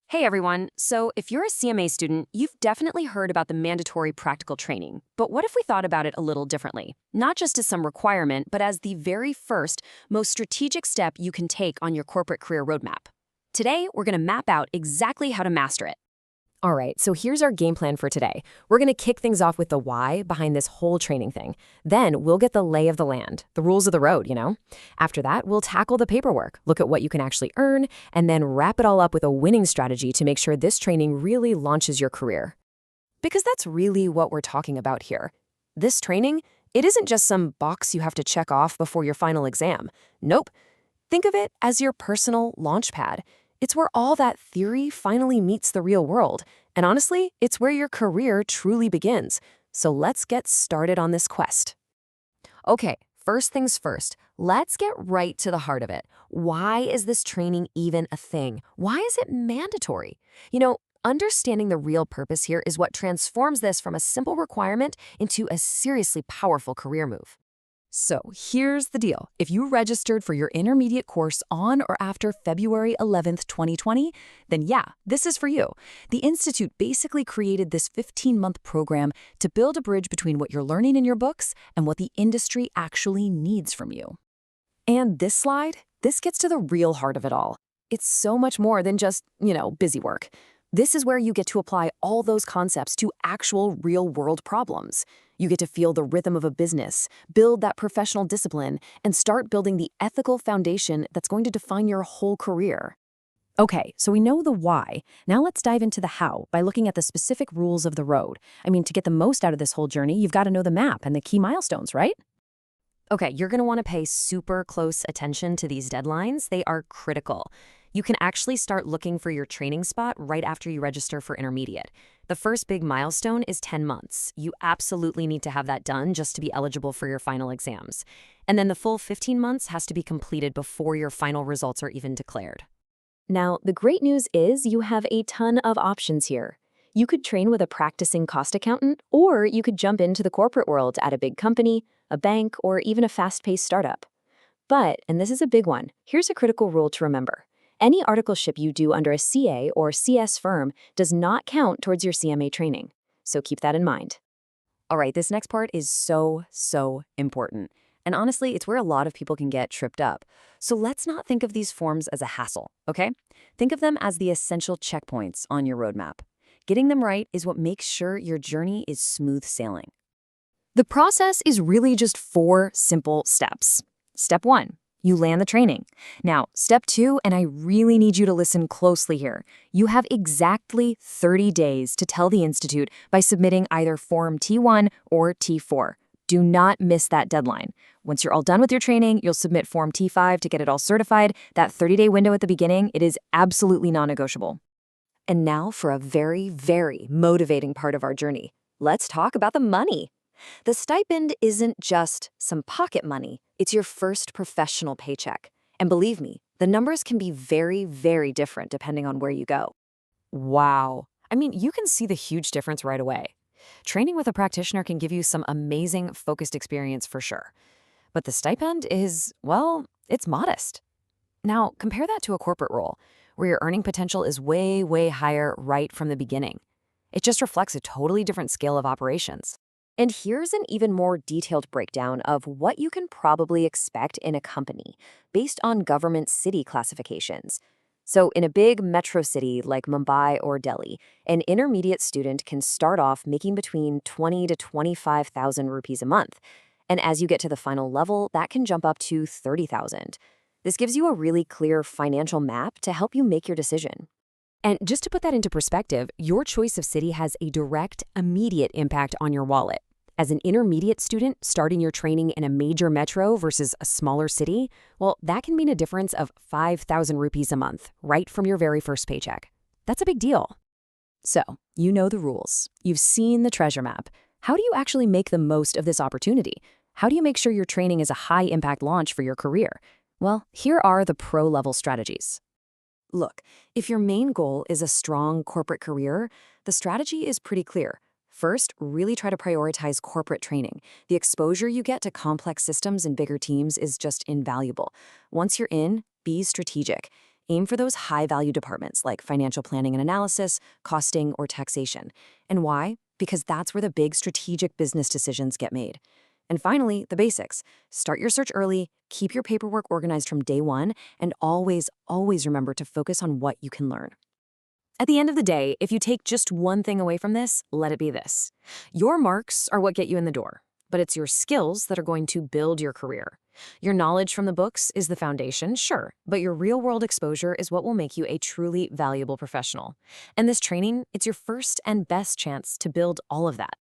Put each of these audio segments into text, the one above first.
Hey everyone. So, if you're a CMA student, you've definitely heard about the mandatory practical training. But what if we thought about it a little differently? Not just as some requirement, but as the very first, most strategic step you can take on your corporate career roadmap. Today, we're going to map out exactly how to master it. All right, so here's our game plan for today. We're going to kick things off with the why behind this whole training thing. Then we'll get the lay of the land, the rules of the road. After that, we'll tackle the paperwork, look at what you can actually earn, and then wrap it all up with a winning strategy to make sure this training really launches your career. Because that's really what we're talking about here. This training, it isn't just some box you have to check off before your final exam. Nope. Think of it as your personal launch pad. It's where all that theory finally meets the real world. And honestly, it's where your career truly begins. So let's get started on this quest. Okay, first things first, let's get right to the heart of it. Why is this training even a thing? Why is it mandatory? Understanding the real purpose here is what transforms this from a simple requirement into a seriously powerful career move. So here's the deal. If you registered for your intermediate course on or after February 11th, 2020, then yeah, this is for you. The Institute basically created this 15-month program to build a bridge between what you're learning in your books and what the industry actually needs from you. And this slide, this gets to the real heart of it all. It's so much more than just, busy work. This is where you get to apply all those concepts to actual real-world problems. You get to feel the rhythm of a business, build that professional discipline, and start building the ethical foundation that's going to define your whole career. Okay, so we know the why. Now let's dive into the how by looking at the specific rules of the road. To get the most out of this whole journey, you've got to know the map and the key milestones, right? Okay, you're going to want to pay super close attention to these deadlines. They are critical. You can actually start looking for your training spot right after you register for intermediate. The first big milestone is 10 months. You absolutely need to have that done just to be eligible for your final exams. And then the full 15 months has to be completed before your final results are even declared. Now, the great news is you have a ton of options here. You could train with a practicing cost accountant, or you could jump into the corporate world at a big company, a bank, or even a fast-paced startup. But, and this is a big one, here's a critical rule to remember. Any articleship you do under a CA or CS firm does not count towards your CMA training. So keep that in mind. All right, this next part is so important. And honestly, it's where a lot of people can get tripped up. So let's not think of these forms as a hassle, okay? Think of them as the essential checkpoints on your roadmap. Getting them right is what makes sure your journey is smooth sailing. The process is really just 4 simple steps. Step 1. You land the training. Now, step 2, and I really need you to listen closely here. You have exactly 30 days to tell the Institute by submitting either Form T1 or T4. Do not miss that deadline. Once you're all done with your training, you'll submit Form T5 to get it all certified. That 30-day window at the beginning, it is absolutely non-negotiable. And now for a very motivating part of our journey. Let's talk about the money. The stipend isn't just some pocket money, it's your first professional paycheck. And believe me, the numbers can be very different depending on where you go. Wow. You can see the huge difference right away. Training with a practitioner can give you some amazing focused experience for sure. But the stipend is, well, it's modest. Now, compare that to a corporate role, where your earning potential is way higher right from the beginning. It just reflects a totally different scale of operations. And here's an even more detailed breakdown of what you can probably expect in a company based on government city classifications. So in a big metro city like Mumbai or Delhi, an intermediate student can start off making between 20 to 25,000 rupees a month. And as you get to the final level, that can jump up to 30,000. This gives you a really clear financial map to help you make your decision. And just to put that into perspective, your choice of city has a direct, immediate impact on your wallet. As an intermediate student starting your training in a major metro versus a smaller city, well, that can mean a difference of 5,000 rupees a month, right from your very first paycheck. That's a big deal. So, you know the rules. You've seen the treasure map. How do you actually make the most of this opportunity? How do you make sure your training is a high-impact launch for your career? Well, here are the pro-level strategies. Look, if your main goal is a strong corporate career, the strategy is pretty clear. First, really try to prioritize corporate training. The exposure you get to complex systems and bigger teams is just invaluable. Once you're in, be strategic. Aim for those high-value departments like financial planning and analysis, costing, or taxation. And why? Because that's where the big strategic business decisions get made. And finally, the basics. Start your search early, keep your paperwork organized from day one, and always, always remember to focus on what you can learn. At the end of the day, if you take just one thing away from this, let it be this. Your marks are what get you in the door, but it's your skills that are going to build your career. Your knowledge from the books is the foundation, sure, but your real-world exposure is what will make you a truly valuable professional. And this training, it's your first and best chance to build all of that.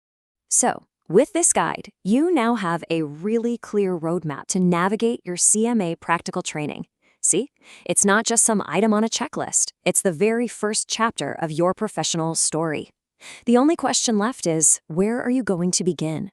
So, with this guide, you now have a really clear roadmap to navigate your CMA practical training. See, it's not just some item on a checklist. It's the very first chapter of your professional story. The only question left is, where are you going to begin?